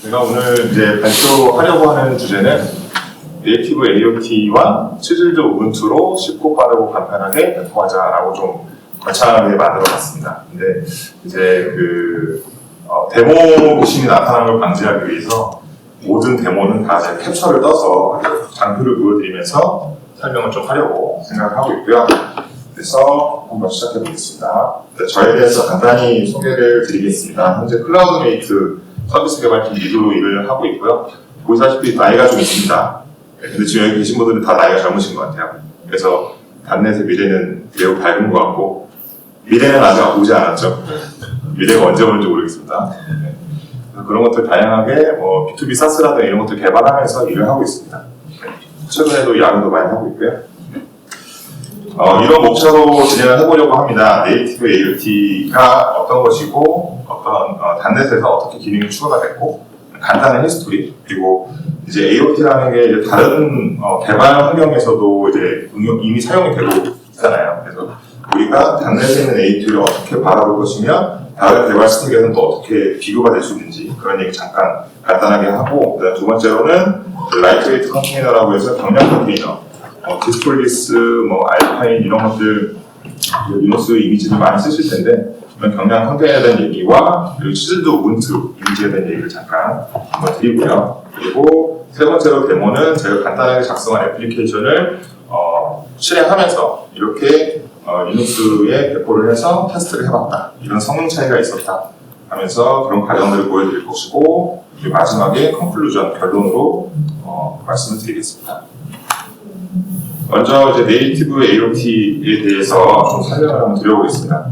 제가 오늘 이제 발표하려고 하는 주제는 네이티브 AOT와 치즐드 우분투로 쉽고 빠르고 간편하게 배포하자라고 좀 거창하게 만들어봤습니다. 근데 이제 데모 모신이 나타나는 걸 방지하기 위해서 모든 데모는 다 제가 캡처를 떠서 장표를 보여드리면서 설명을 좀 하려고 생각하고 있고요. 그래서 한번 시작해 보겠습니다. 저에 대해서 간단히 소개를 드리겠습니다. 현재 클라우드메이트 서비스 개발팀 리드로 일을 하고 있고요. 보시다시피 나이가 좀 있습니다. 근데 지금 여기 계신 분들은 다 나이가 젊으신 것 같아요. 그래서 단넷의 미래는 매우 밝은 것 같고, 미래는 아직 오지 않았죠. 미래가 언제 오는지 모르겠습니다. 그런 것들 다양하게 B2B 사스라든가 이런 것들 개발하면서 일을 하고 있습니다. 최근에도 야근도 많이 하고 있고요. 이런 목차로 진행을 해보려고 합니다. 네이티브 AOT가 어떤 것이고, 단넷에서 어떻게 기능이 추가가 됐고, 간단한 히스토리, 그리고 이제 AOT라는 게 이제 다른 개발 환경에서도 이제 이미 사용이 되고 있잖아요. 그래서 우리가 단넷에 있는 AOT를 어떻게 바라볼 것이며, 다른 개발 스택에서는 또 어떻게 비교가 될 수 있는지 그런 얘기 잠깐 간단하게 하고, 그다음 두 번째로는 라이트웨이트 컨테이너라고 해서 경량 컨테이너, 디스폴리스, 알파인 이런 것들 리눅스 이미지를 많이 쓰실 텐데 그런 경량 컨테이너에 대한 얘기와 그리고 치즐드 우분투 이미지에 대한 얘기를 잠깐 한번 드리고요. 그리고 세 번째로 데모는 제가 간단하게 작성한 애플리케이션을 실행하면서 이렇게 리눅스에 배포를 해서 테스트를 해봤다. 이런 성능 차이가 있었다 하면서 그런 과정들을 보여드릴 것이고, 그리고 마지막에 컨클루전, 결론으로 말씀을 드리겠습니다. 먼저 이제 네이티브 AOT에 대해서 좀 설명을 한번 드려보겠습니다.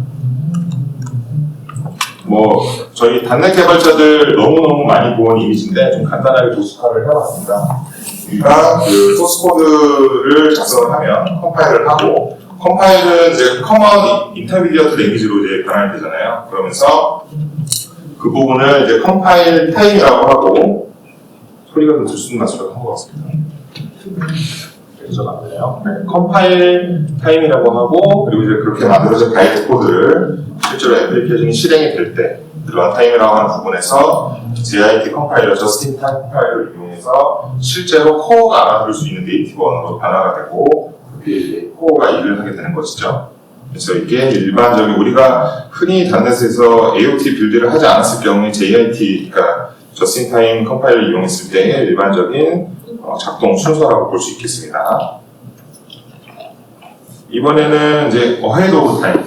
저희 단넷 개발자들 너무너무 많이 본 이미지인데 좀 간단하게 도식화를 해봤습니다. 우리가 소스 코드를 작성을 하면 컴파일을 하고, 컴파일은 이제 커먼 인터미디어트 랭귀지로 이제 변환이 되잖아요. 그러면서 그 부분을 이제 컴파일 타임이라고 하고, 소리가 좀 들쑥 나수록 한 것 같습니다. 맞네요. 컴파일 타임이라고 하고, 그리고 이제 그렇게 만들어진 바이트 코드를 실제로 애플리케이션이 실행이 될 때, 런타임이라고 하는 부분에서 JIT 컴파일러, 저스틴 타임 컴파일러를 이용해서 실제로 코어가 알아들을 수 있는 네이티브 언어로 변화가 되고, 그게 코어가 일을 하게 되는 것이죠. 그래서 이게 일반적인 우리가 흔히 단넷에서 AOT 빌드를 하지 않았을 경우에 JIT, 그러니까 저스틴 타임 컴파일러를 이용했을 때의 일반적인 작동 순서라고 볼 수 있겠습니다. 이번에는 이제 어헤드 오브 타임에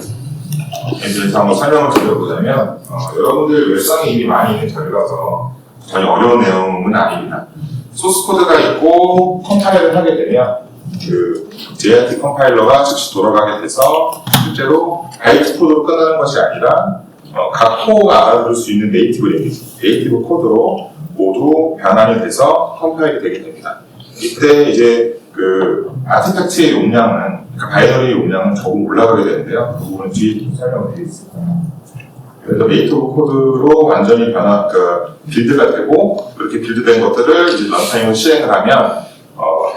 대해서 한번 설명을 드려보자면, 여러분들 웹상에 이미 많이 있는 자료라서 전혀 어려운 내용은 아닙니다. 소스 코드가 있고 컴파일을 하게 되면 JIT 컴파일러가 즉시 돌아가게 돼서 실제로 바이트 코드로 끝나는 것이 아니라 각 코어가 알아들을 수 있는 네이티브 랭귀지, 네이티브 코드로 모두 변환이 돼서 컴파일이 되게 됩니다. 이때 이제 아티팩트의 용량은, 그러니까 바이너리 용량은 조금 올라가게 되는데요. 그 부분은 뒤에 설명을 드리겠습니다. 그래서 네이티브 코드로 완전히 빌드가 되고, 그렇게 빌드된 것들을 이제 런타임으로 실행을 하면,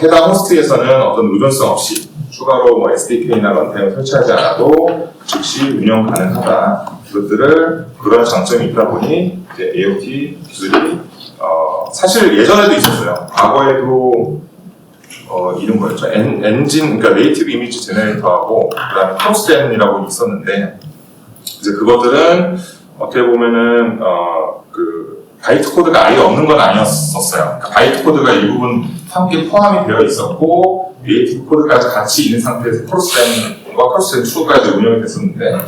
해당 호스트에서는 어떤 의존성 없이 추가로 SDK나 런타임을 설치하지 않아도 즉시 운영 가능하다. 그것들을 그런 장점이 있다 보니 이제 AOT 기술이 사실 예전에도 있었어요. 과거에도 이런 거였죠. 엔진, 그러니까 네이티브 이미지 제너레이터하고 그다음에 크로스젠이라고 있었는데, 이제 그것들은 어떻게 보면은 바이트 코드가 아예 없는 건 아니었었어요. 그러니까 바이트 코드가 일부분 함께 포함이 되어 있었고 네이티브 코드까지 같이 있는 상태에서 크로스젠과 크로스젠2까지 운영이 됐었는데,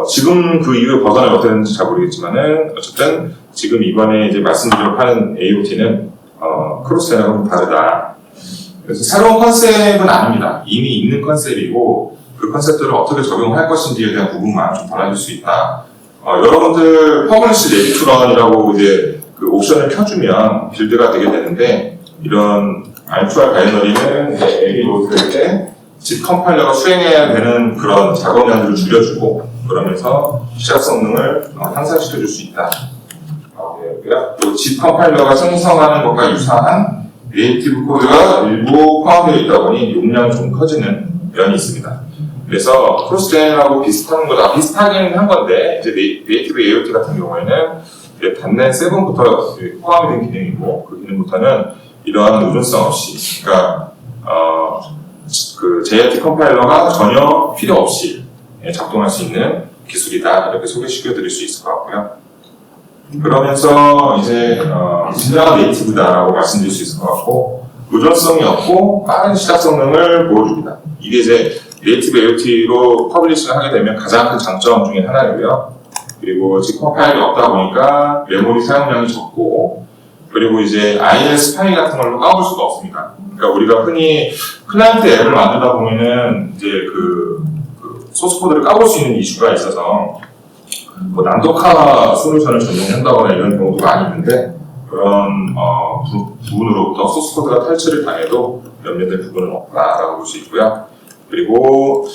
지금 그 이후에 버전이 어떻게 되는지 잘 모르겠지만은 어쨌든 지금 이번에 이제 말씀드리려고 하는 AOT는 크로스젠하고는 다르다. 그래서 새로운 컨셉은 아닙니다. 이미 있는 컨셉이고 그 컨셉들을 어떻게 적용할 것인지에 대한 부분만 좀 달라질 수 있다. 여러분들 퍼블리시 레디 투 런이라고 이제 그 옵션을 켜주면 빌드가 되게 되는데, 이런 R2R 바이너리는 AD 로드할 때 집 컴파일러가 수행해야 되는 그런 작업량들을 줄여주고, 그러면서 시작 성능을 향상시켜줄 수 있다. 또 집 컴파일러가 생성하는 것과 유사한 네이티브 코드가 일부 포함되어 있다 보니 용량이 좀 커지는 면이 있습니다. 그래서 크로스젠하고 비슷한 거다. 비슷하긴 한 건데, 이제 네이티브 AOT 같은 경우에는 이제 단넷 7부터 포함이 된 기능이고, 그 기능부터는 이러한 의존성 없이, 그러니까, 그 JIT 컴파일러가 전혀 필요 없이 작동할 수 있는 기술이다. 이렇게 소개시켜 드릴 수 있을 것 같고요. 그러면서 이제, 진정한 네이티브다라고 말씀드릴 수 있을 것 같고, 의존성이 없고 빠른 시작 성능을 보여줍니다. 이게 이제 네이티브 AOT로 퍼블리싱을 하게 되면 가장 큰 장점 중에 하나이고요. 그리고 지금 컴파일이 없다 보니까 메모리 사용량이 적고, 그리고 이제 ILS 파일 같은 걸로 까볼 수가 없습니다. 그러니까 우리가 흔히 클라이언트 앱을 만들다 보면은 이제 그 소스 코드를 까볼 수 있는 이슈가 있어서 뭐 난독화 솔루션을 전용한다거나 이런 경우도 많이 있는데, 그런 부분으로부터 소스 코드가 탈취를 당해도 염려될 부분은 없다라고 볼 수 있고요. 그리고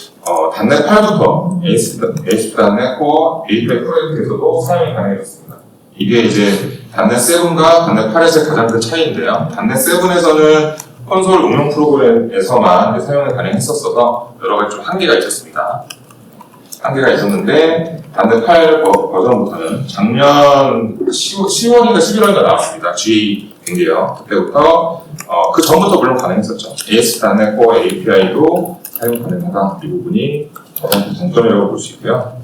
단넷 8부터 ASP.NET Core API 프로젝트에서도 사용이 가능해졌습니다. 이게 이제 단넷 7과 단넷 8에서의 가장 큰 차이인데요. 단넷 7에서는 콘솔 응용 프로그램에서만 사용이 가능했었어서 여러 가지 좀 한계가 있었습니다. 한계가 있었는데 단넷 8 버전부터는 작년 10월인가 11월인가 나왔습니다. GA 된 게요. 그때부터 그 전부터 물론 가능했었죠. ASP.NET Core API도 사용 가능하다. 이 부분이 가장 큰 장점이라고 볼 수 있고요.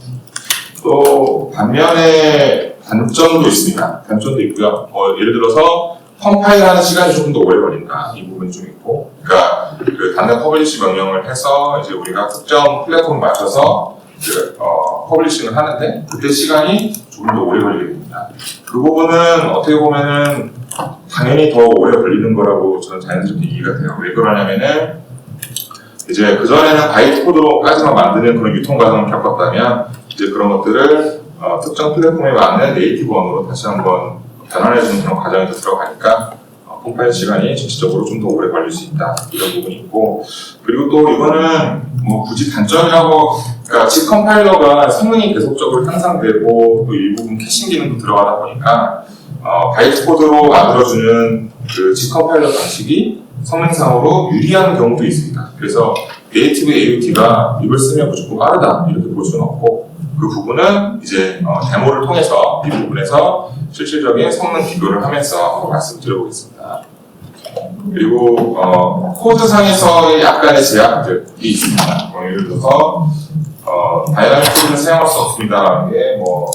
또 반면에 단점도 있습니다. 단점도 있고요. 예를 들어서 컴파일하는 시간이 조금 더 오래 걸린다. 이 부분이 좀 있고, 그러니까 그 단넷 퍼블리시 명령을 해서 이제 우리가 특정 플랫폼을 맞춰서 퍼블리싱을 하는데 그때 시간이 조금 더 오래 걸리게 됩니다. 그 부분은 어떻게 보면은 당연히 더 오래 걸리는 거라고 저는 자연스럽게 이해가 돼요. 왜 그러냐면은 이제 그전에는 바이트 코드로까지만 만드는 그런 유통 과정을 겪었다면 이제 그런 것들을 특정 플랫폼에 맞는 네이티브 언어로 다시 한번 변환해주는 그런 과정이 더 들어가니까 컴파일 시간이 전체적으로 좀 더 오래 걸릴 수 있다. 이런 부분이 있고, 그리고 또 이거는 뭐 굳이 단점이라고, 그러니까 집 컴파일러가 성능이 계속적으로 향상되고 또 일부분 캐싱 기능도 들어가다 보니까 바이트 코드로 만들어주는 그 집 컴파일러 방식이 성능상으로 유리한 경우도 있습니다. 그래서 네이티브 AOT가 이걸 쓰면 무조건 빠르다 이렇게 볼 수는 없고, 그 부분은 이제 데모를 통해서 이 부분에서 실질적인 성능 비교를 하면서 말씀드려보겠습니다. 그리고 코드상에서의 약간의 제약들이 있습니다. 예를 들어서 다이나믹 코드는 사용할 수 없습니다라는 게 뭐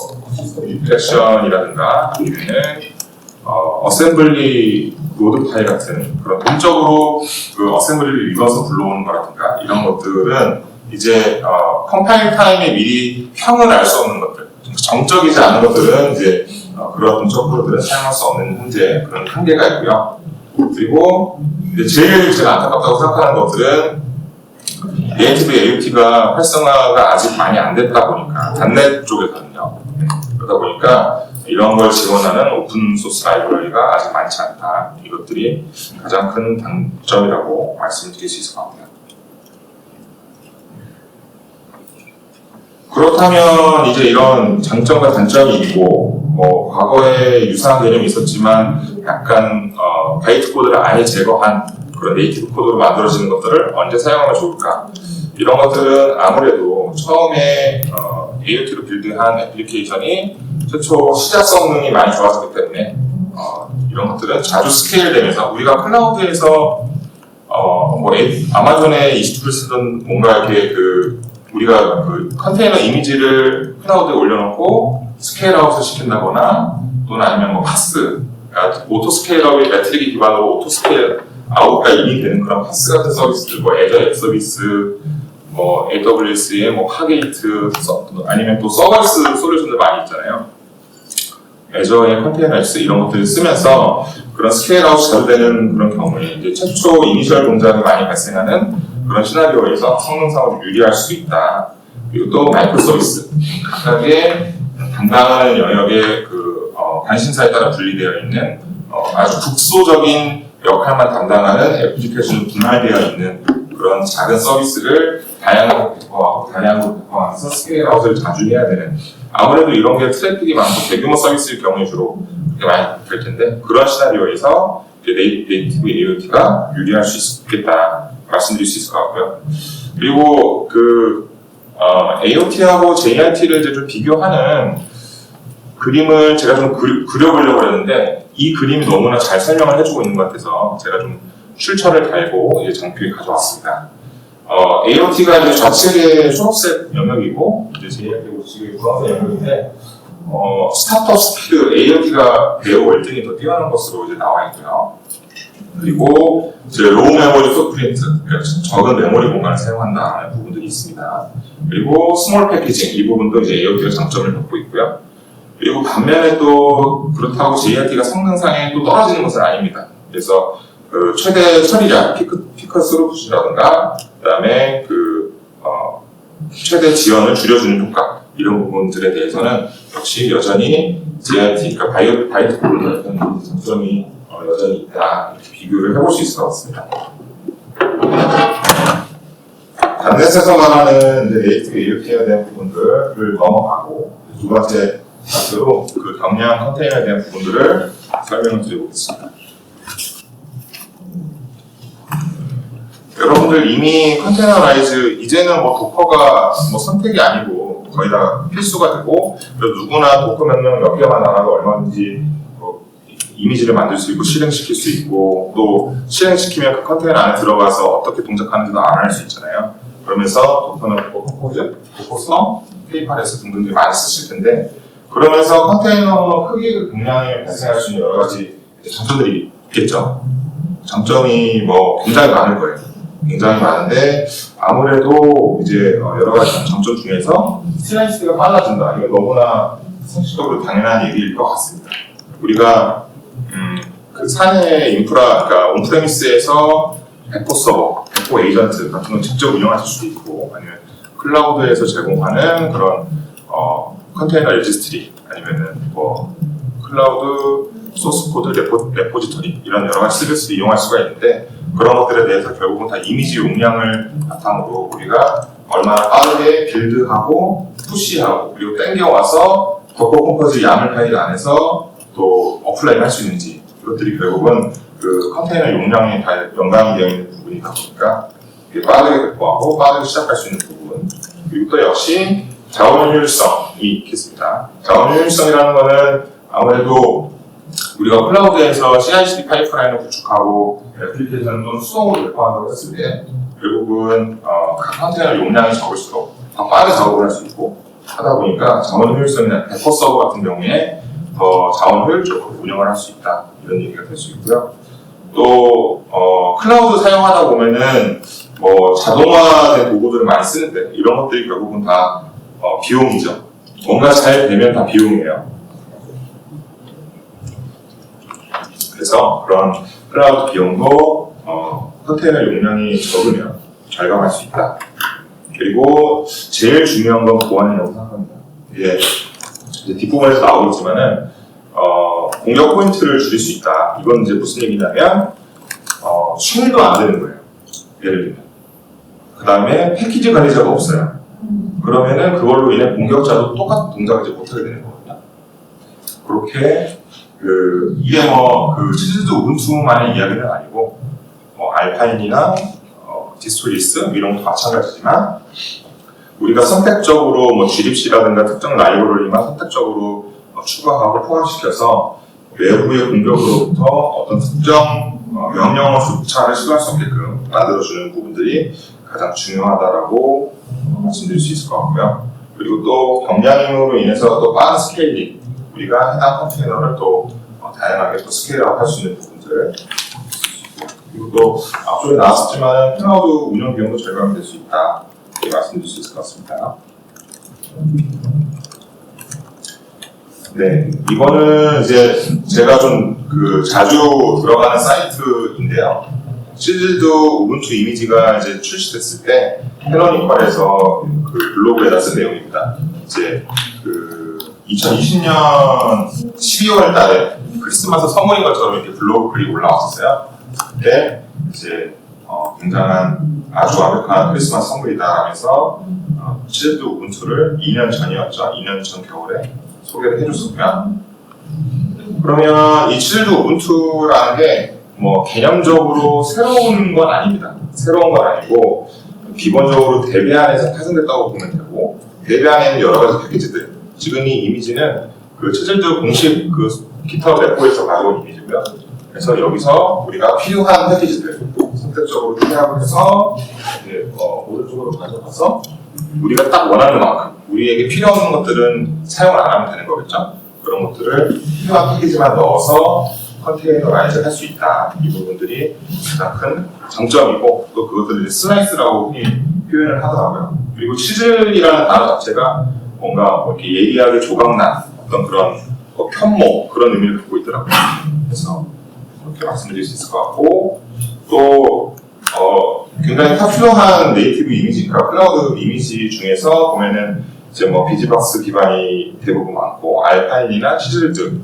리플렉션이라든가 아니면은 어셈블리 로드 파일 같은 그런 동적으로 그 어셈블리를 읽어서 불러오는 거라든가 이런 것들은 이제 컴파일 타임에 미리 평을 알 수 없는 것들, 정적이지 않은 것들은 이제 그런 동적 코드들은 사용할 수 없는 현재 그런 한계가 있고요. 그리고 이제 제일 제가 안타깝다고 생각하는 것들은 네이티브 AOT가 활성화가 아직 많이 안 됐다 보니까 단넷 쪽에서는요. 그러다 보니까 이런 걸 지원하는 오픈소스 라이브러리가 아직 많지 않다. 이것들이 가장 큰 단점이라고 말씀드릴 수 있을 것 같아요. 그렇다면 이제 이런 장점과 단점이 있고, 뭐 과거에 유사한 개념이 있었지만 약간 바이트 코드를 아예 제거한 그런 네이티브 코드로 만들어지는 것들을 언제 사용하면 좋을까? 이런 것들은 아무래도 처음에 AOT로 빌드한 애플리케이션이 최초 시작 성능이 많이 좋아졌기 때문에 이런 것들은 자주 스케일되면서 우리가 클라우드에서 뭐 아마존에 EC2를 쓰던 뭔가 이렇게 우리가 그 컨테이너 이미지를 클라우드에 올려놓고 스케일아웃을 시킨다거나 또는 아니면 뭐 파스, 그러니까 오토 스케일아웃의 매트릭 기반으로 오토 스케일 아웃가 이미 되는 그런 파스 같은 서비스들, 뭐 애저 앱 서비스, 뭐 AWS의 뭐 파게이트, 아니면 또 서버스 솔루션들 많이 있잖아요. 애저의 컨테이너 앱스 이런 것들을 쓰면서 그런 스케일아웃이 자주 되는 그런 경우에 이제 최초 이니셜 동작이 많이 발생하는 그런 시나리오에서 성능상으로 유리할 수 있다. 그리고 또 마이크로 서비스, 각각의 담당하는 영역의 관심사에 따라 분리되어 있는 아주 국소적인 역할만 담당하는 애플리케이션이 분할되어 있는 그런 작은 서비스를 다양하게 배포하면서 스케일아웃을 자주 해야 되는, 아무래도 이런 게 트래픽이 많고 대규모 서비스일 경우에 주로 그렇게 많이 될 텐데, 그런 시나리오에서 네이티브 AOT가 유리할 수 있겠다 말씀드릴 수 있을 것 같고요. 그리고 AOT하고 JRT를 이제 좀 비교하는 그림을 제가 좀 그려보려고 했는데 이 그림이 너무나 잘 설명을 해주고 있는 것 같아서 제가 좀 출처를 달고 이제 장표에 가져왔습니다. AOT가 이제 좌측의 초록색 영역이고 이제 JRT가 우측의 주황색 영역인데 스타터 스피드 AOT가 배우 월등히 더 뛰어난 것으로 이제 나와 있고요. 그리고 이제 로우 메모리 풋프린트, 적은 메모리 공간을 사용한다는 부분들이 있습니다. 그리고 스몰 패키징 이 부분도 이제 AOT가 장점을 갖고 있고요. 그리고 반면에 또 그렇다고 JRT가 성능상에 또 떨어지는 것은 아닙니다. 그래서 최대 처리량, 피크 스루풋이라든가 그다음에 최대 지연을 줄여주는 효과 이런 부분들에 대해서는 역시 여전히 JRT, 그러니까 바이오틱 같은 장점이 여전히 있다 이렇게 비교를 해볼 수 있을 것 같습니다. 단넷에서 말하는 네이티브 AOT에 대한 부분들을 넘어가고 두 번째 파트로 그 경량 컨테이너에 대한 부분들을 설명을 드려보겠습니다. 여러분들 이미 컨테이너라이즈 이제는 도커가 선택이 아니고 거의 다 필수가 되고 누구나 도커 명령 몇 개만 알아도 얼마든지 이미지를 만들 수 있고 실행시킬 수 있고 또 실행시키면 그 컨테이너 안에 들어가서 어떻게 동작하는지도 알 수 있잖아요. 그러면서 도커는 컴포즈, 도커성, 페이팔에서 등등들 많이 쓰실 텐데 그러면서 컨테이너 크기 공량에 발생할 수 있는 여러 가지 장점들이 있겠죠. 장점이 굉장히 많을 거예요. 굉장히 많은데 아무래도 이제 여러 가지 장점 중에서 슬라이스가 빨라진다. 이건 너무나 상식적으로 당연한 얘기일 것 같습니다. 우리가 그 사내 인프라, 그러니까 온프레미스에서 배포 서버, 배포 에이전트 같은 걸 직접 운영하실 수도 있고 아니면 클라우드에서 제공하는 그런 컨테이너 레지스트리 아니면은 클라우드 소스 코드 레포지터리 이런 여러 가지 서비스를 이용할 수가 있는데 그런 것들에 대해서 결국은 다 이미지 용량을 바탕으로 우리가 얼마나 빠르게 빌드하고 푸시하고 그리고 땡겨와서 도커 컴포즈 YAML 파일 안에서 또 어플라인 할 수 있는지 이것들이 결국은 그 컨테이너 용량에 다 연관이 되어 있는 부분이다 보니까 빠르게 배포하고 빠르게 시작할 수 있는 부분 그리고 또 역시 자원 효율성이 있겠습니다. 자원 효율성이라는 거는 아무래도 우리가 클라우드에서 CI/CD 파이프라인을 구축하고 애플리케이션을 또는 수동으로 배포한다고 했을 때 결국은 각 컨테이너 용량이 적을수록 더 빠르게 작업을 할 수 있고 하다 보니까 자원 효율성이나 배포 서버 같은 경우에 더 자원 효율적으로 운영을 할 수 있다 이런 얘기가 될 수 있고요. 또 클라우드 사용하다 보면은 자동화된 도구들을 많이 쓰는데 이런 것들이 결국은 다 비용이죠. 뭔가 잘 되면 다 비용이에요. 그래서 그런 클라우드 비용도 컨테이너 용량이 적으면 절감할 수 있다. 그리고 제일 중요한 건 보안이라고 생각합니다. 이게 이제 뒷부분에서 나오겠지만은 공격 포인트를 줄일 수 있다. 이건 이제 무슨 얘기냐면 쉘도 안 되는 거예요. 예를 들면 그 다음에 패키지 관리자가 없어요. 그러면은 그걸로 인해 공격자도 똑같은 동작을 이제 못하게 되는 거거든요. 그렇게 이게 치즈드 우분투만의 이야기는 아니고 알파인이나 디스토리스 이런 것도 마찬가지지만 우리가 선택적으로 GDP라든가 특정 라이브러리만 선택적으로 추가하고 포함시켜서 외부의 공격으로부터 어떤 특정 명령어 숫자를 시도할 수 없게끔 만들어주는 부분들이 가장 중요하다라고 말씀드릴 수 있을 것 같고요. 그리고 또 경량으로 인해서 또 빠른 스케일링, 우리가 해당 컨테이너를 또 다양하게 또 스케일업 할 수 있는 부분들, 그리고 또 앞쪽에 나왔었지만 클라우드 운영 비용도 절감이 될 수 있다 이렇게 말씀드릴 수 있을 것 같습니다. 네, 이거는 이제 제가 좀 자주 들어가는 사이트인데요. 실드 우분투 이미지가 이제 출시됐을 때 캐노니컬에서 블로그에다 쓴 내용입니다. 이제 2020년 12월 달에 크리스마스 선물인 것처럼 이렇게 블로그 글이 올라왔었어요. 근데 이제 굉장한 아주 완벽한 크리스마스 선물이다 하면서 실드 우분투를 2년 전이었죠. 2년 전 겨울에 소개를 해줬었고요. 그러면 이 실드 우분투라는 게 개념적으로 새로운 건 아닙니다. 새로운 건 아니고 기본적으로 대비안에서 파생됐다고 보면 되고, 대비안에는 여러 가지 패키지들. 지금 이 이미지는 그 체질도 공식 그 GitHub 레포에서 가져온 이미지고요. 그래서 여기서 우리가 필요한 패키지들 선택적으로 투입을 해서 이제 오른쪽으로 가져가서 우리가 딱 원하는 만큼 우리에게 필요한 것들은 사용을 안 하면 되는 거겠죠. 그런 것들을 필요한 패키지만 넣어서 컨테이너라이즈 할 수 있다. 이 부분들이 가장 큰 장점이고, 또 그것들을 이제 슬라이스라고 흔히 표현을 하더라고요. 그리고 치즐이라는 단어 자체가 뭔가 뭐 이렇게 예리하게 조각난 어떤 그런 편모 그런 의미를 갖고 있더라고요. 그래서 그렇게 말씀드릴 수 있을 것 같고, 또 굉장히 파퓰러한 네이티브 이미지가 클라우드 이미지 중에서 보면은 이제 뭐 비즈박스 기반이 대부분 많고, 알파인이나 치즐드,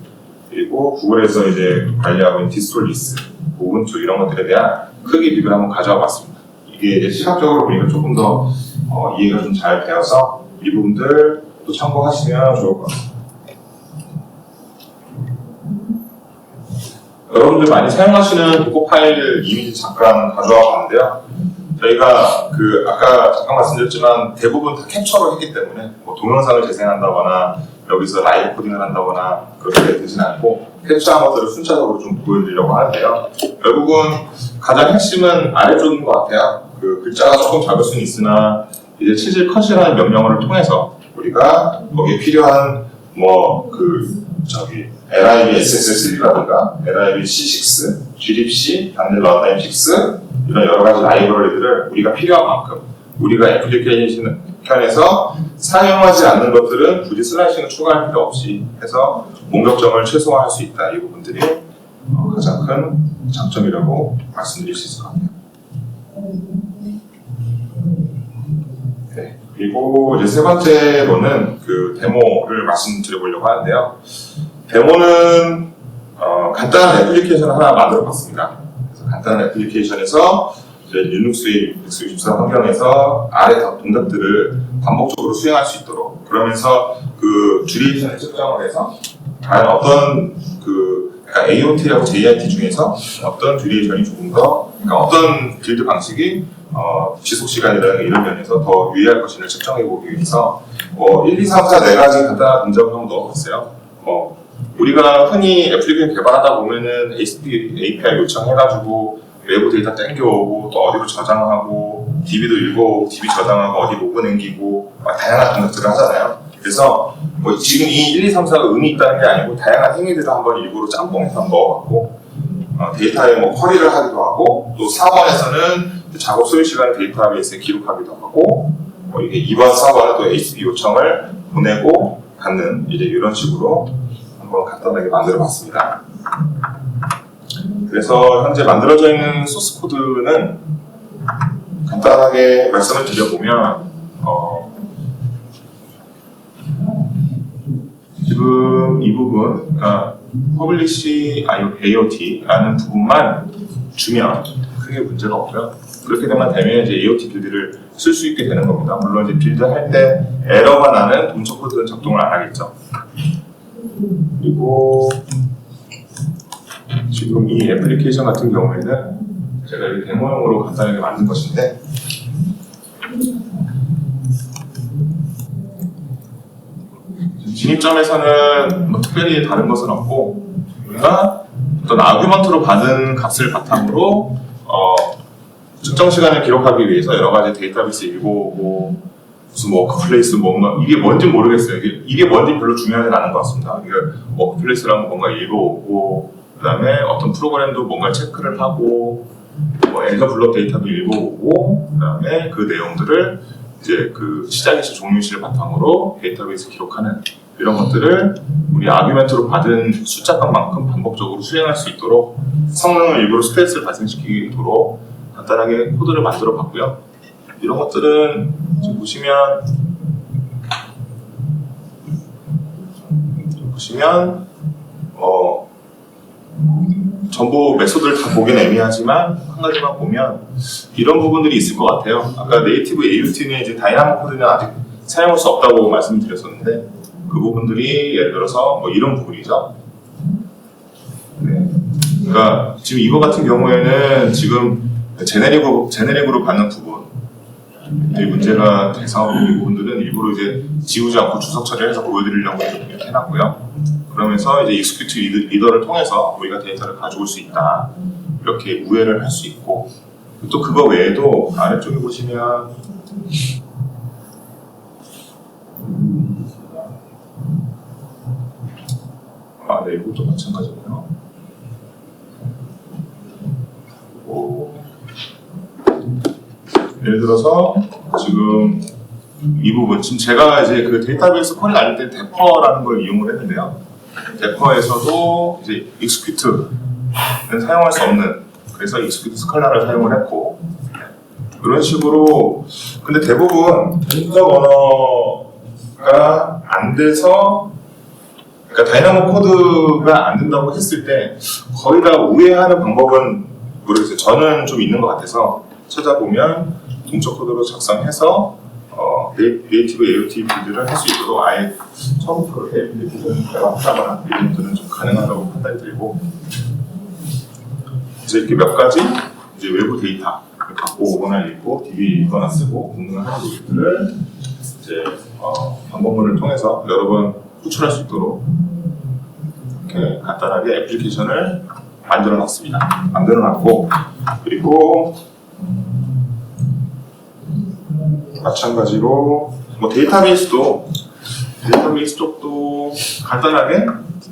그리고 구글에서 이제 관리하고 있는 디스톨리스, 우분투 이런 것들에 대한 크기 비교를 한번 가져와 봤습니다. 이게 이제 시각적으로 보니까 조금 더 이해가 좀 잘 되어서 이 부분들 또 참고하시면 좋을 것 같습니다. 여러분들 많이 사용하시는 도커 파일 이미지 잠깐 가져와 봤는데요. 저희가 그 아까 잠깐 말씀드렸지만 대부분 다 캡처로 했기 때문에 뭐 동영상을 재생한다거나 여기서 라이브 코딩을 한다거나 그렇게 되지는 않고 캡처한 것들을 순차적으로 좀 보여드리려고 하는데요. 결국은 가장 핵심은 아래쪽인 것 같아요. 그 글자가 조금 작을 수는 있으나 이제 치질 컷이라는 명령어를 통해서 우리가 거기에 필요한 뭐 LIB SSL3라든가 LIB C6, glibc, 단일 런타임 6 이런 여러 가지 라이브러리들을 우리가 필요한 만큼 우리가 애플리케이션에서 사용하지 않는 것들은 굳이 슬라이싱을 추가할 필요 없이 해서 공격점을 최소화할 수 있다. 이 부분들이 가장 큰 장점이라고 말씀드릴 수 있을 것 같아요. 네. 그리고 이제 세 번째로는 그 데모를 말씀드려보려고 하는데요. 데모는 간단한 애플리케이션 하나 만들어 봤습니다. 그래서 간단한 애플리케이션에서 이제 리눅스의 x64 환경에서 아래 동작들을 반복적으로 수행할 수 있도록, 그러면서 그 듀레이션을 측정을 해서 과연 어떤 그러니까 AOT하고 JIT 중에서 어떤 듀레이션이 조금 더, 그러니까 어떤 빌드 방식이 지속 시간이라든가 이런 면에서 더 유의할 것인지를 측정해 보기 위해서 1, 2, 3, 4 네 가지 간단한 동작을 한번 넣어봤어요. 우리가 흔히 애플리케이션 개발하다 보면은 HTTP API 요청해가지고 외부 데이터 땡겨오고 또 어디로 저장하고 DB도 읽고 DB 저장하고 어디 로그 남기고 다양한 동작들을 하잖아요. 그래서 뭐 지금 이 1, 2, 3, 4가 의미 있다는 게 아니고 다양한 행위들을 한번 일부러 짬뽕해서 한번 넣어봤고, 데이터에 뭐 쿼리를 하기도 하고, 또 4번에서는 작업 소요 시간을 데이터베이스에 기록하기도 하고, 이게 2번, 4번은 또 HTTP 요청을 보내고 받는 이제 이런 식으로 한번 간단하게 만들어 봤습니다. 그래서 현재 만들어져 있는 소스 코드는 간단하게 말씀을 드려보면 지금 이 부분, 그러니까 Publish AOT라는 부분만 주면 크게 문제가 없고요. 그렇게 되면 이제 AOT 빌드를 쓸 수 있게 되는 겁니다. 물론 이제 빌드 할 때 에러가 나는 동적 코드는 작동을 안 하겠죠. 그리고 지금 이 애플리케이션 같은 경우에는 제가 이 데모용으로 간단하게 만든 것인데, 진입점에서는 뭐 특별히 다른 것은 없고, 우리가 어떤 아규먼트로 받은 값을 바탕으로 측정 시간을 기록하기 위해서 여러 가지 데이터베이스 읽어오고, 무슨 뭐 워크플레이스 뭔가, 이게 뭔지 모르겠어요. 이게 뭔지 별로 중요하진 않은 것 같습니다. 이게 워크플레이스라는 뭔가 읽어오고, 그 다음에 어떤 프로그램도 뭔가 체크를 하고, 뭐 에저 블럭 데이터도 읽어오고, 그 다음에 그 내용들을 이제 그 시작일시 종료일시를 바탕으로 데이터베이스 기록하는 이런 것들을 우리 아규멘트로 받은 숫자값만큼 반복적으로 수행할 수 있도록 성능을 일부러 스트레스를 발생시키도록 간단하게 코드를 만들어 봤고요. 이런 것들은 지금 보시면 전부 메소드를 다 보긴 애매하지만 한 가지만 보면 이런 부분들이 있을 것 같아요. 아까 네이티브 AUT는 이제 다이나믹 코드는 아직 사용할 수 없다고 말씀드렸었는데, 그 부분들이 예를 들어서 뭐 이런 부분이죠. 네. 그러니까 지금 이거 같은 경우에는 지금 제네릭으로 받는 부분, 이 문제가 돼서 우리 부분들은 일부러 이제 지우지 않고 주석 처리해서 보여드리려고 이렇게 해놨고요. 그러면서 이제 익스큐티브 리더를 통해서 우리가 데이터를 가져올 수 있다. 이렇게 우회를 할 수 있고, 또 그거 외에도 아래쪽에 보시면 네, 이것도 마찬가지고요. 예를 들어서 지금 이 부분, 지금 제가 이제 그 데이터베이스 쿼리 날릴 때 데퍼라는 걸 이용을 했는데요. 데퍼에서도 이제 익스큐트는 사용할 수 없는, 그래서 익스큐트 스칼라를 사용을 했고, 이런 식으로. 근데 대부분 분석 언어가 안 돼서, 그러니까 다이나모 코드가 안 된다고 했을 때 거의 다 우회하는 방법은 모르겠어요. 저는 좀 있는 것 같아서 찾아보면 동적 코드로 작성해서 네이티브 AOT 빌드를 할 수 있도록 아예 처음부터 애플리케이션을 개발하거나 이런 것들은 좀 가능하다고 판단이 들고, 이제 이렇게 몇 가지 이제 외부 데이터를 갖고 오거나 읽고 DB 읽거나 쓰고 공부를 하는 것들을 이제 방법문을 통해서 여러 번 호출할 수 있도록 이렇게 간단하게 애플리케이션을 만들어놨고, 그리고 마찬가지로 뭐 데이터베이스 쪽도 간단하게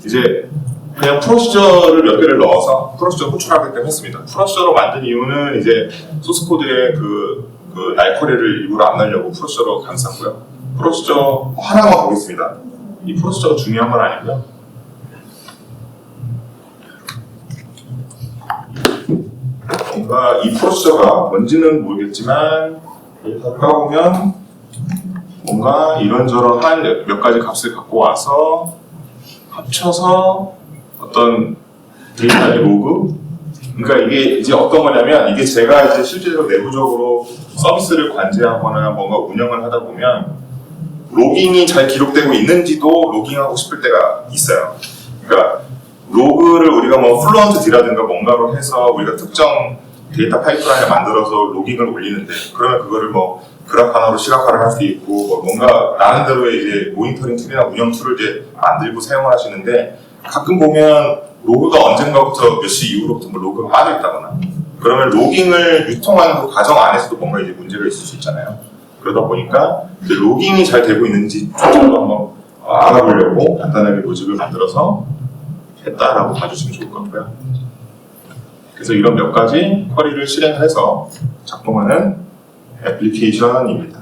이제 그냥 프로시저를 몇 개를 넣어서 프로시저 호출하게끔 했습니다. 프로시저로 만든 이유는 이제 소스 코드의 그 날커리를 일부러 안 날려고 프로시저로 감쌌고요. 프로시저 하나만 보겠습니다. 이 프로시저가 중요한 건 아니고요. 뭔가 이 프로시저가 뭔지는 모르겠지만 데이터를 까보면 뭔가 이런저런한 몇 가지 값을 갖고 와서 합쳐서 어떤 데이터의 로그, 그러니까 이게 이제 어떤 거냐면, 이게 제가 이제 실제로 내부적으로 서비스를 관제하거나 뭔가 운영을 하다 보면 로깅이 잘 기록되고 있는지도 로깅하고 싶을 때가 있어요. 그러니까 로그를 우리가 뭐 플루언트 D라든가 뭔가로 해서 우리가 특정 데이터 파이프라인을 만들어서 로깅을 올리는데, 그러면 그거를 뭐 그래프 하나로 시각화를 할 수 있고 뭐 뭔가 나름대로의 이제 모니터링 툴이나 운영 툴을 이제 만들고 사용을 하시는데, 가끔 보면 로그가 언젠가부터 몇 시 이후로부터 뭐 로그가 빠져있다거나, 그러면 로깅을 유통하는 그 과정 안에서도 뭔가 이제 문제가 있을 수 있잖아요. 그러다 보니까 이제 로깅이 잘 되고 있는지 좀더 한번 알아보려고 간단하게 로직을 만들어서 했다라고 봐주시면 좋을 것 같고요. 그래서 이런 몇 가지 쿼리를 실행을 해서 작동하는 애플리케이션입니다.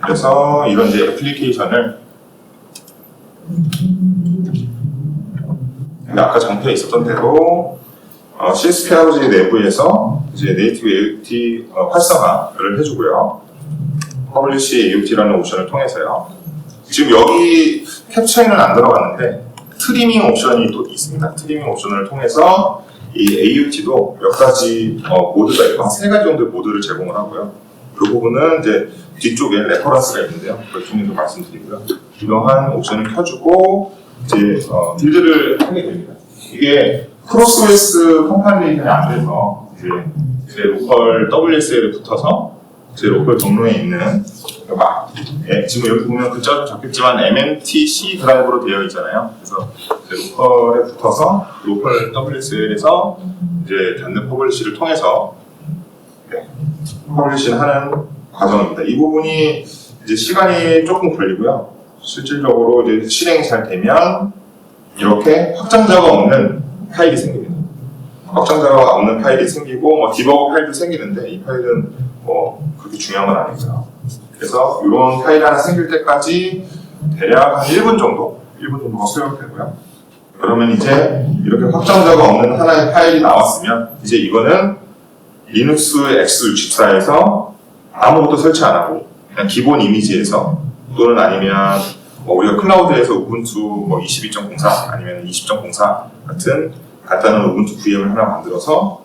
그래서 이런 이제 애플리케이션을 아까 장표에 있었던 대로 CSP 하우스 내부에서 이제 네이티브 AOT 활성화를 해주고요. 퍼블리시 AOT라는 옵션을 통해서요. 지금 여기 캡처에는 안 들어갔는데 트리밍 옵션이 또 있습니다. 트리밍 옵션을 통해서 이 AOT도 몇 가지 모드가 있고 한 3가지 정도의 모드를 제공을 하고요. 그 부분은 이제 뒤쪽에 레퍼런스가 있는데요. 그걸 통해서 말씀드리고요. 이러한 옵션을 켜주고 이제 빌드를 하게 됩니다. 이게 크로스OS 컴파일레이션이 안 돼서 이제 로컬 WSL에 붙어서 제 로컬 경로에 있는 지금 여기 보면 글자가 좀 적겠지만 MMTC 드라이브로 되어 있잖아요. 그래서 로컬에 붙어서 로컬 WSL에서 이제 닫는 퍼블리시를 통해서 퍼블리시를 하는 과정입니다. 이 부분이 이제 시간이 조금 걸리고요. 실질적으로 이제 실행이 잘 되면 이렇게 확장자가 없는 파일이 생깁니다. 확장자가 없는 파일이 생기고 뭐 디버그 파일도 생기는데, 이 파일은 뭐 그렇게 중요한 건 아니고요. 그래서 이런 파일 하나 생길 때까지 대략 한 1분 정도가 소요되고요. 그러면 이제 이렇게 확장자가 없는 하나의 파일이 나왔으면 이제 이거는 리눅스 X64에서 아무것도 설치 안 하고 그냥 기본 이미지에서, 또는 아니면 우리가 클라우드에서 우분투 22.04 아니면 20.04 같은 간단한 우분투 VM을 하나 만들어서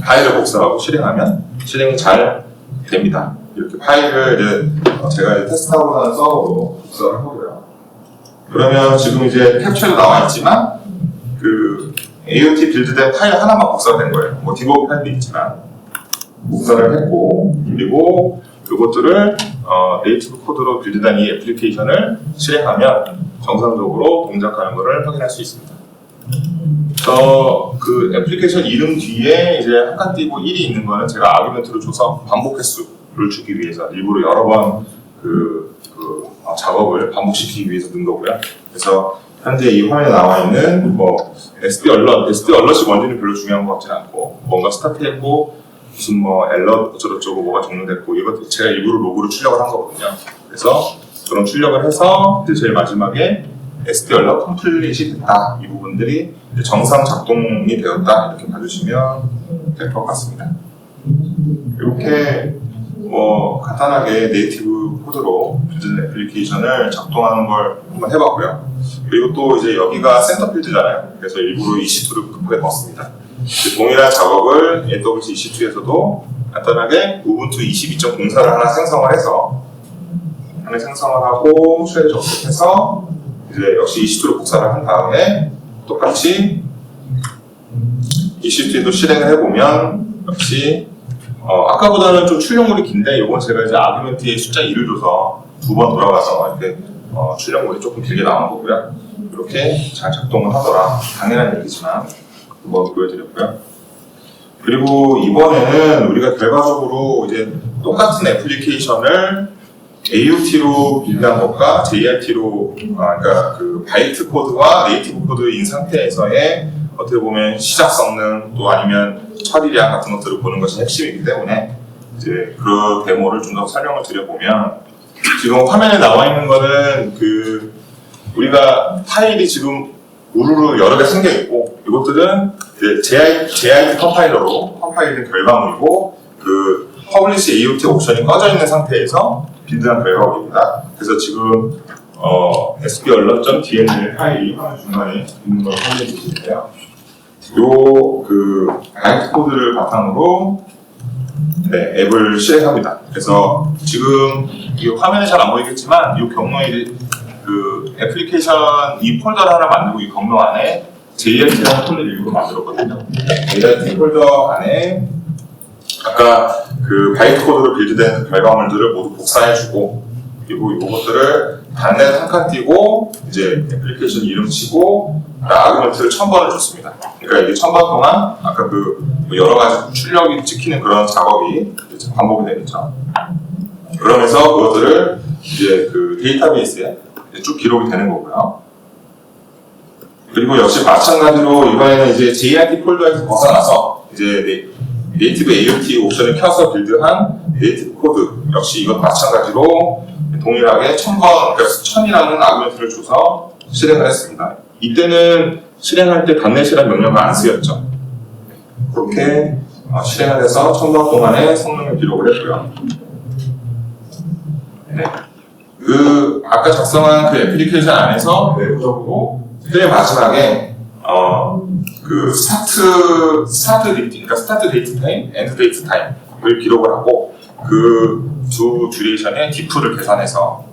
파일을 복사하고 실행하면 실행이 잘 됩니다. 이렇게 파일을 이제 제가 테스트하고 나는 서버로 복사를 하고요. 그러면 지금 이제 캡처에도 나와 있지만 그 AOT 빌드된 파일 하나만 복사가 된 거예요. 뭐 디버그 파일도 있지만 복사를 했고, 그리고 이것들을 네이티브 코드로 빌드된 이 애플리케이션을 실행하면 정상적으로 동작하는 것을 확인할 수 있습니다. 그래서 그 애플리케이션 이름 뒤에 이제 한 칸 띄고 1이 있는 거는 제가 아규멘트로 줘서 반복 횟수를 주기 위해서 일부러 여러 번 작업을 반복시키기 위해서 넣은 거고요. 그래서 현재 이 화면에 나와 있는 뭐 SD 얼럿이 뭔지는 별로 중요한 것 같지는 않고, 뭔가 스타트했고 무슨 뭐 엘럿 어쩌고저쩌고 뭐가 종료됐고, 이것도 제가 일부러 로그로 출력을 한 거거든요. 그래서 그런 출력을 해서 이제 제일 마지막에 SD 얼럿 컴플릿이 됐다, 이 부분들이 이제 정상 작동이 되었다, 이렇게 봐주시면 될 것 같습니다. 이렇게 뭐 간단하게 네이티브 코드로 빌드된 애플리케이션을 작동하는 걸 한번 해봤고요. 그리고 또 이제 여기가 센터 필드잖아요. 그래서 일부러 EC2를 급하게 넣었습니다. 동일한 작업을 AWS EC2에서도 간단하게 우분투 22.04를 하나 생성을 해서 하고 쉘에 접속해서 이제 역시 EC2로 복사를 한 다음에 똑같이 EC2에도 실행을 해보면 역시 아까보다는 좀 출력물이 긴데, 이건 제가 이제 아규멘트에 숫자 2를 줘서 2번 돌아가서 이렇게 출력물이 조금 길게 나온 거고요. 이렇게 잘 작동을 하더라. 당연한 얘기지만 한번 보여드렸고요. 그리고 이번에는 우리가 결과적으로 이제 똑같은 애플리케이션을 AOT로 빌드한 것과 JRT로, 그러니까 그 바이트 코드와 네이티브 코드인 상태에서의 어떻게 보면 시작 성능 또 아니면 처리량 같은 것들을 보는 것이 핵심이기 때문에 이제 그 데모를 좀 더 설명을 드려보면, 지금 화면에 나와 있는 거는 그 우리가 파일이 지금 우르르 여러 개 생겨 있고, 이것들은 JIT 컴파일러로 컴파일된 결과물이고, 그 퍼블리시 AOT 옵션이 꺼져 있는 상태에서 빌드한 결과물입니다. 그래서 지금 sbalert.dll 파일이 중간에 있는 걸 확인해 주시는데요. 그 바이트 코드를 바탕으로 앱을 실행합니다. 그래서 지금 이 화면에 잘 안 보이겠지만 이 경로에 그 애플리케이션 이 폴더를 하나 만들고, 이 경로 안에 JRT라는 폴더를 일부러 만들었거든요. JRT 폴더 안에 아까 그 바이트 코드로 빌드된 결과물들을 모두 복사해주고, 그리고 이것들을 단넷 한 칸 띄고 이제 애플리케이션 이름 치고 아규멘트를 1000번을 줬습니다. 그러니까 이게 1000번 동안 아까 그 여러 가지 출력이 찍히는 그런 작업이 이제 반복이 되겠죠. 그러면서 그것들을 이제 그 데이터베이스에 쭉 기록이 되는 거고요. 그리고 역시 마찬가지로 이번에는 이제 JIT 폴더에서 벗어나서 이제 네이티브 AOT 옵션을 켜서 빌드한 네이티브 코드, 역시 이것 마찬가지로 동일하게 1000번, 그러니까 1000이라는 아규멘트를 줘서 실행을 했습니다. 이때는 실행할 때 단넷이라는 명령을 안 쓰였죠. 그렇게 실행을 해서 1000번 동안의 성능을 기록을 했고요. 네. 그 아까 작성한 그 애플리케이션 안에서 내부적으로 제일 마지막에 그 스타트 데이트, 그러니까 스타트 데이트 타임, 엔드 데이트 타임을 기록을 하고, 그 두 듀레이션의 디프를 계산해서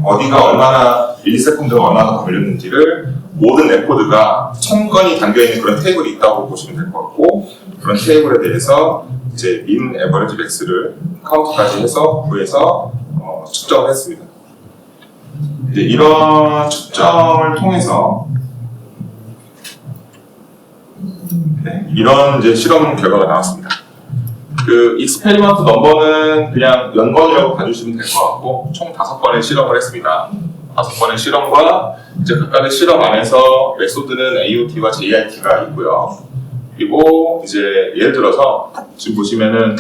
어디가 얼마나 밀리세컨드가 얼마나 더 걸렸는지를 모든 레코드가 1000건이 담겨있는 그런 테이블이 있다고 보시면 될 것 같고, 그런 테이블에 대해서 이제 민 에버리지 맥스를 카운트까지 해서 구해서 측정을 했습니다. 이제 이런 측정을 통해서 이런 이제 실험 결과가 나왔습니다. 그 익스페리먼트 넘버는 그냥 연번이라고 봐주시면 될 것 같고, 총 5번의 실험을 했습니다. 5번의 실험과 이제 각각의 실험 안에서 메소드는 AOT와 JIT가 있고요. 그리고 이제 예를 들어서 지금 보시면은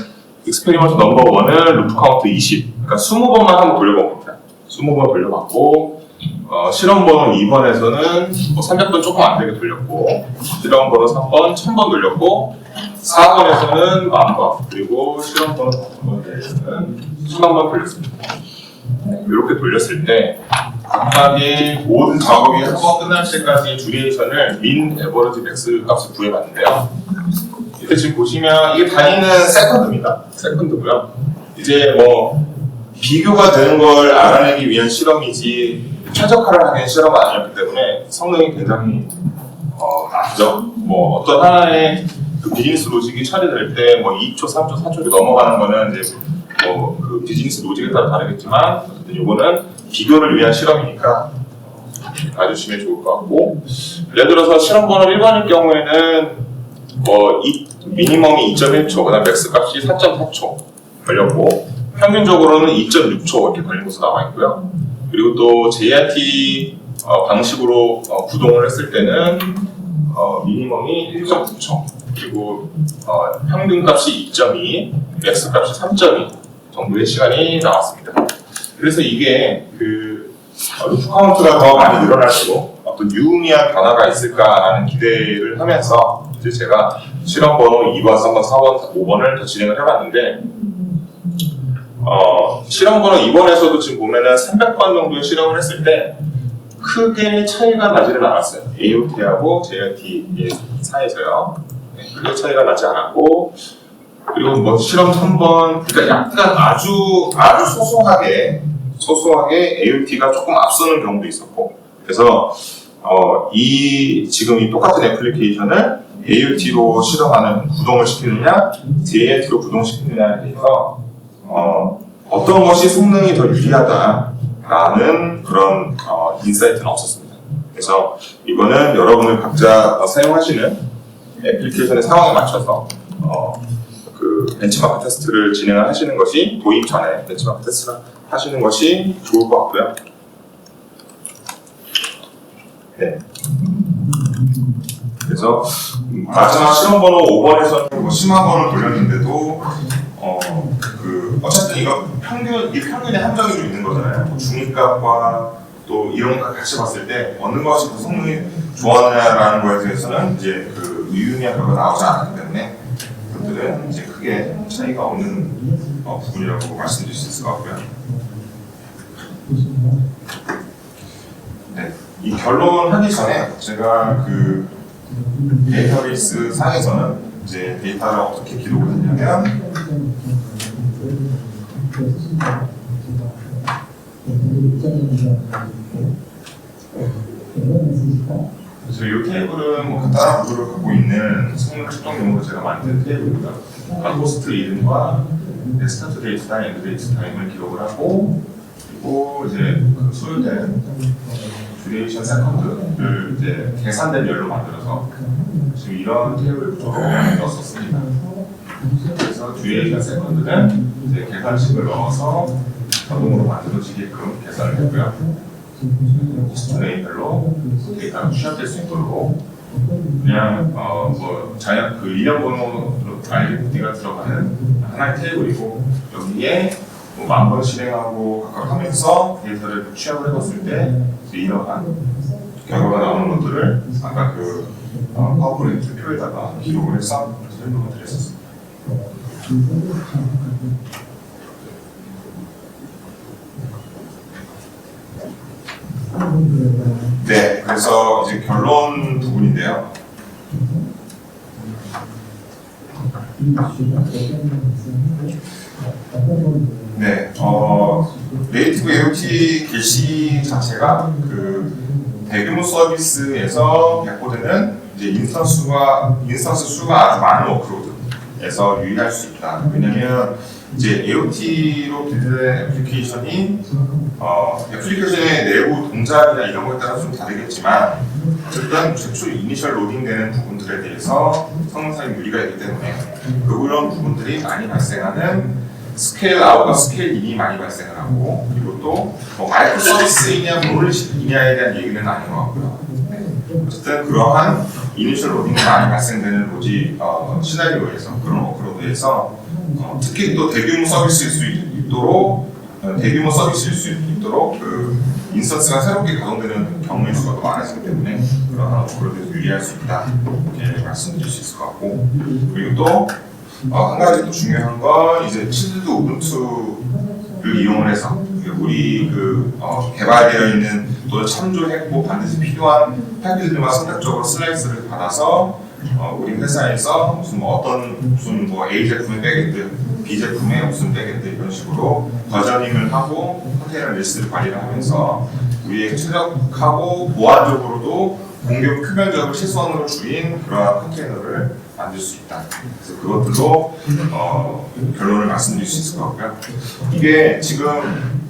익스페리먼트 넘버 1은 루프 카운트 20, 그러니까 20번만 한번 돌려본 겁니다. 20번 돌려봤고, 실험 번호 2번에서는 뭐 300번 조금 안 되게 돌렸고, 실험 번호 3번 1000번 돌렸고, 4번에서는 10,000번, 그리고 실험 번호 5번에서는 10,000번 돌렸습니다. 이렇게 돌렸을 때 각각의 모든 작업이 한 번 끝날 때까지의 듀레이션을 민 에버리지 맥스 값을 구해봤는데요. 이때 지금 보시면 이게 단위는 세컨드입니다. 세컨드고요. 이제 뭐 비교가 되는 걸 알아내기 위한 실험이지 최적화를 하기 위한 실험은 아니었기 때문에 성능이 굉장히 낮죠. 뭐 어떤 하나의 그 비즈니스 로직이 처리될 때 뭐 2초, 3초, 4초 넘어가는 거는 이제 뭐 그 비즈니스 로직에 따라 다르겠지만 어쨌든 이거는 비교를 위한 실험이니까 봐주시면 좋을 것 같고, 예를 들어서 실험 번호 1번일 경우에는 뭐 미니멈이 2.1초, 그다음 맥스 값이 4.4초 걸렸고 평균적으로는 2.6초 이렇게 걸린 것으로 나와 있고요. 그리고 또 JRT 방식으로 구동을 했을 때는 미니멈이 1.9초, 그리고 평균값이 2.2, 맥스 값이 3.2 정도의 시간이 나왔습니다. 그래서 이게 그 루프 카운트가 더 많이 늘어날수록 어떤 유의미한 변화가 있을까라는 기대를 하면서 이제 제가 실험 번호 2번, 3번, 4번, 5번을 더 진행을 해봤는데, 실험 번호 2번에서도 지금 보면은 300번 정도의 실험을 했을 때 크게 차이가 나지는 않았어요. AOT하고 JRT 사이에서요. 네, 크게 차이가 나지 않았고, 그리고 뭐 실험 3번, 그러니까 약간 아주 소소하게 AOT가 조금 앞서는 경우도 있었고, 그래서 지금 이 똑같은 애플리케이션을 AOT로 실험하는 구동을 시키느냐, JRT로 구동시키느냐에 대해서 어떤 것이 성능이 더 유리하다라는 그런 인사이트는 없었습니다. 그래서 이거는 여러분들 각자 사용하시는 애플리케이션의 상황에 맞춰서 그 벤치마크 테스트를 진행을 하시는 것이, 도입 전에 벤치마크 테스트를 하시는 것이 좋을 것 같고요. 네. 그래서 마지막 실험 번호 5번에서는 뭐 10만 번을 돌렸는데도 어쨌든 이거 평균의 함정이 좀 있는 거잖아요. 뭐 중위값과 또 이런 걸 같이 봤을 때 어느 것이 더 성능이 좋았냐라는 거에 대해서는 이제 그 유의미한 결과가 나오지 않았기 때문에 그것들은 이제 크게 차이가 없는 부분이라고 말씀드릴 수 있을 것 같고요. 네, 이 결론 하기 전에 제가 그 데이터베이스 상에서는 이제 데이터를 어떻게 기록을 했냐면, 그래서 이 테이블은 뭐 간단한 구조를 갖고 있는 성능 측정용으로 제가 만든 테이블입니다. 호스트 이름과 스타트 데이트 타임, 엔드 데이트 타임을 기록을 하고, 그리고 이제 그 소요된 듀레이션 세컨드를 이제 계산된 열로 만들어서 지금 이런 테이블 구조로 넣었었습니다. 그래서 듀레이션 세컨드는 이제 계산식을 넣어서 자동으로 만들어지게끔 계산을 했고요. 호스트 네임별로 데이터가 취합될 수 있도록 그냥 뭐 자연 그 이력 번호 아이덴티티가 들어가는 하나의 테이블이고, 여기에 뭐 10,000번 실행하고 각각 하면서 데이터를 취합을 해봤을 때 이러한 결과가 나오는 것들을 아까 그 파워포인트 표에다가 기록을 해서 설명을 드렸었습니다. 네, 그래서 이제 결론 부분인데요. 네, 네이티브 AOT 게시 자체가 그 대규모 서비스에서 배포되는 이제 인스턴스 수가 아주 많은 워크로드에서 유의할 수 있다. 왜냐면 이제 AOT로 빌드된 애플리케이션이 애플리케이션의 내부 동작이나 이런 거에 따라 좀 다르겠지만 어쨌든 최초 이니셜 로딩되는 부분들에 대해서 성능상의 무리가 있기 때문에 그런 부분들이 많이 발생하는 스케일 아웃과 스케일 인이 많이 발생을 하고, 그리고 또 뭐 마이크로 서비스이냐 모노리식이냐에 대한 얘기는 아닌 것 같고요. 네. 어쨌든 그러한 이니셜 로딩이 많이 발생되는 시나리오에서 그런 워크로드에서 특히 또 대규모 서비스일 수 있도록 그 인스턴스가 새롭게 가동되는 경우의 수가 더 많아지기 때문에 그러한 워크로드에서 유리할 수 있다 이렇게 말씀드릴 수 있을 것 같고, 그리고 또 한 가지 또 중요한 건 이제 칠드 우분투를 이용을 해서 우리 개발되어 있는 또는 참조했고 반드시 필요한 패키지들만 선택적으로 슬라이스를 받아서 우리 회사에서 무슨 A 제품의 백엔드, B 제품의 무슨 백엔드 이런 식으로 버저닝을 하고 컨테이너 리스트를 관리를 하면서 우리의 최적하고 보안적으로도 공격 표면적으로 최소한으로 줄인 그러한 컨테이너를 만들 수 있다. 그래서 그것들로 결론을 말씀드릴 수 있을 것 같고요. 이게 지금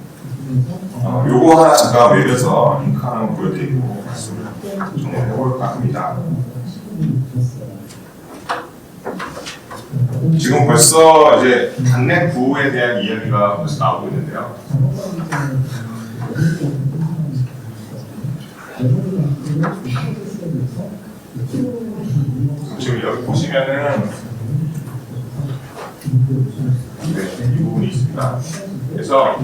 요거 하나 제가 웹에서 링크 하나 보여드리고 말씀을 좀 해볼까 합니다. 지금 벌써 이제 단넷 구호에 대한 이야기가 벌써 나오고 있는데요. 지금 여기 보시면은 이 부분이 있습니다. 그래서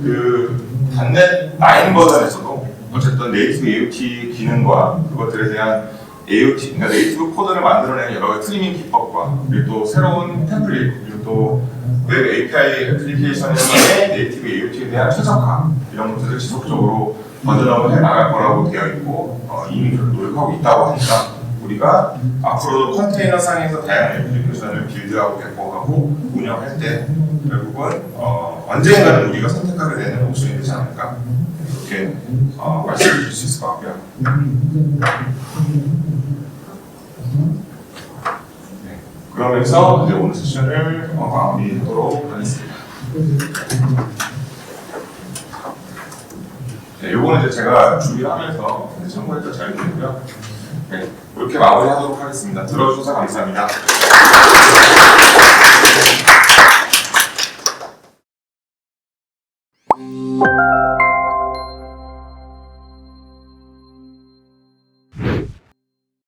그 단넷 9 버전에서도 어쨌든 네이티브 AOT 기능과 그것들에 대한 AOT, 그러니까 네이티브 코드를 만들어내는 여러 가지 트리밍 기법과 그리고 또 새로운 템플릿, 그리고 또 웹 API 애플리케이션의 네이티브 AOT에 대한 최적화 이런 것들을 지속적으로 버전업을 해 나갈 거라고 되어 있고 이미 노력하고 있다고 하니까 우리가 앞으로 컨테이너 상에서 다양한 애플리케이션을 빌드하고 배포하고 운영할 때 결국은 언젠가는 우리가 선택하게 되는 옵션이 되지 않을까 이렇게 말씀드릴 수 있을 것 같고요. 네, 그러면서 이제 오늘 세션을 마무리하도록 하겠습니다. 네, 요거는 이제 제가 준비하면서 참고했던 자료들이고요. 네, 이렇게 마무리하도록 하겠습니다. 들어주셔서 감사합니다.